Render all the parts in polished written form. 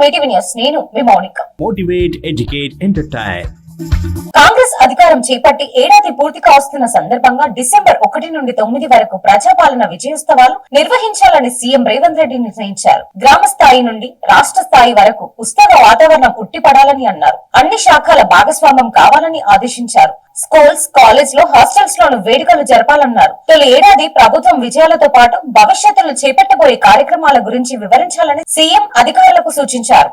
మీటివి news నేను మీ Mounika. Motivate, educate, entertain. Congress అధికారం చేపట్టి ఏడాది పూర్తిగా వస్తున్న సందర్భంగా డిసెంబర్ 1 నుండి 9 వరకు ప్రజాపాలన విజయోత్సవాలు నిర్వహించాలని సీఎం రేవంత్ రెడ్డి నిర్ణయించారు. గ్రామ స్థాయి నుండి రాష్ట్ర స్థాయి వరకు ఉత్సవ వాతావరణం ఉట్టిపడాలని అన్నారు. అన్ని శాఖల భాగస్వామ్యం కావాలని ఆదేశించారు. స్కూల్స్, కాలేజ్ లో, హాస్టల్స్ లోను వేడుకలు జరపాలన్నారు. తొలి ఏడాది ప్రభుత్వం విజయాలతో పాటు భవిష్యత్తులో చేపట్టబోయే కార్యక్రమాల గురించి వివరించాలని సీఎం అధికారులకు సూచించారు.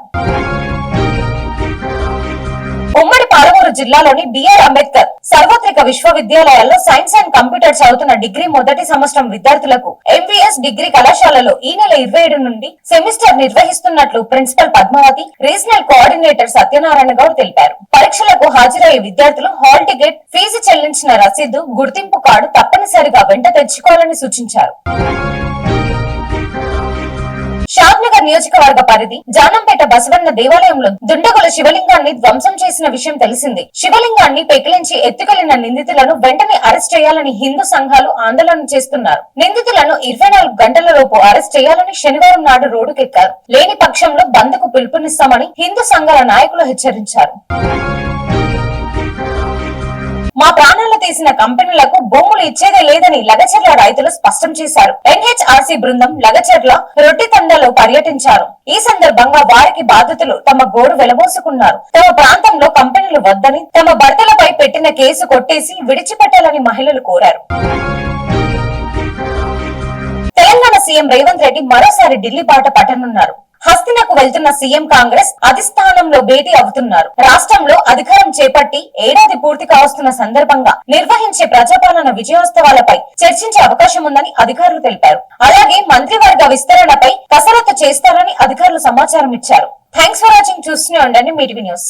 ఉమ్మడి పాలమూరు జిల్లాలోని బిఆర్ అంబేద్కర్ సర్వత్రిక విశ్వవిద్యాలయాల్లో సైన్స్ అండ్ కంప్యూటర్ చదువుతున్న డిగ్రీ మొదటి సంవత్సరం విద్యార్థులకు ఎంవీఎస్ డిగ్రీ కళాశాలలో ఈ నెల 27 నుండి సెమిస్టర్ నిర్వహిస్తున్నట్లు principal Padmavathi, regional coordinator Satyanarayana Goud తెలిపారు. పరీక్షలకు హాజరయ్యే విద్యార్థులు హాల్ టికెట్, ఫీజు చెల్లించిన రసీదు, గుర్తింపు కార్డు తప్పనిసరిగా వెంట తెచ్చుకోవాలని సూచించారు. షాద్నగర్ నియోజకవర్గ పరిధి జానంపేట బసవన్న దేవాలయంలో దుండగుల శివలింగాన్ని ధ్వంసం చేసిన విషయం తెలిసింది. శివలింగాన్ని పెకిలించి ఎత్తుకెళ్లిన నిందితులను వెంటనే అరెస్ట్ చేయాలని హిందూ సంఘాలు ఆందోళన చేస్తున్నారు. నిందితులను 24 గంటలలోపు అరెస్ట్ చేయాలని శనివారం నాడు రోడ్డుకెక్కారు. లేని పక్షంలో బంద్కు పిలుపునిస్తామని హిందూ సంఘాల నాయకులు హెచ్చరించారు. మా ప్రాణాలు తీసిన కంపెనీలకు భూములు ఇచ్చేదే లేదని లగచర్ల రైతులు స్పష్టం చేశారు. ఎన్హెచ్ఆర్సీ బృందం లగచర్ల రొట్టితండలో పర్యటించారు. ఈ సందర్భంగా వారికి బాధితులు తమ గోడు వెలబోసుకున్నారు. తమ ప్రాంతంలో కంపెనీలు వద్దని, తమ భర్తలపై పెట్టిన కేసు కొట్టేసి విడిచిపెట్టాలని మహిళలు కోరారు. తెలంగాణ సీఎం రేవంత్ రెడ్డి మరోసారి ఢిల్లీ బాట పట్టనున్నారు. హస్తినకు వెళ్తున్న సీఎం కాంగ్రెస్ అధిష్టానంలో భేటీ అవుతున్నారు. రాష్ట్రంలో అధికారం చేపట్టి ఏడాది పూర్తిగా వస్తున్న సందర్భంగా నిర్వహించే ప్రజాపాలన విజయోత్సవాలపై చర్చించే అవకాశం ఉందని అధికారులు తెలిపారు. అలాగే మంత్రివర్గ విస్తరణపై కసరత్తు చేస్తారని అధికారులు సమాచారం ఇచ్చారు. Thanks for watching. చూస్తూనే ఉండండి మీటివి న్యూస్.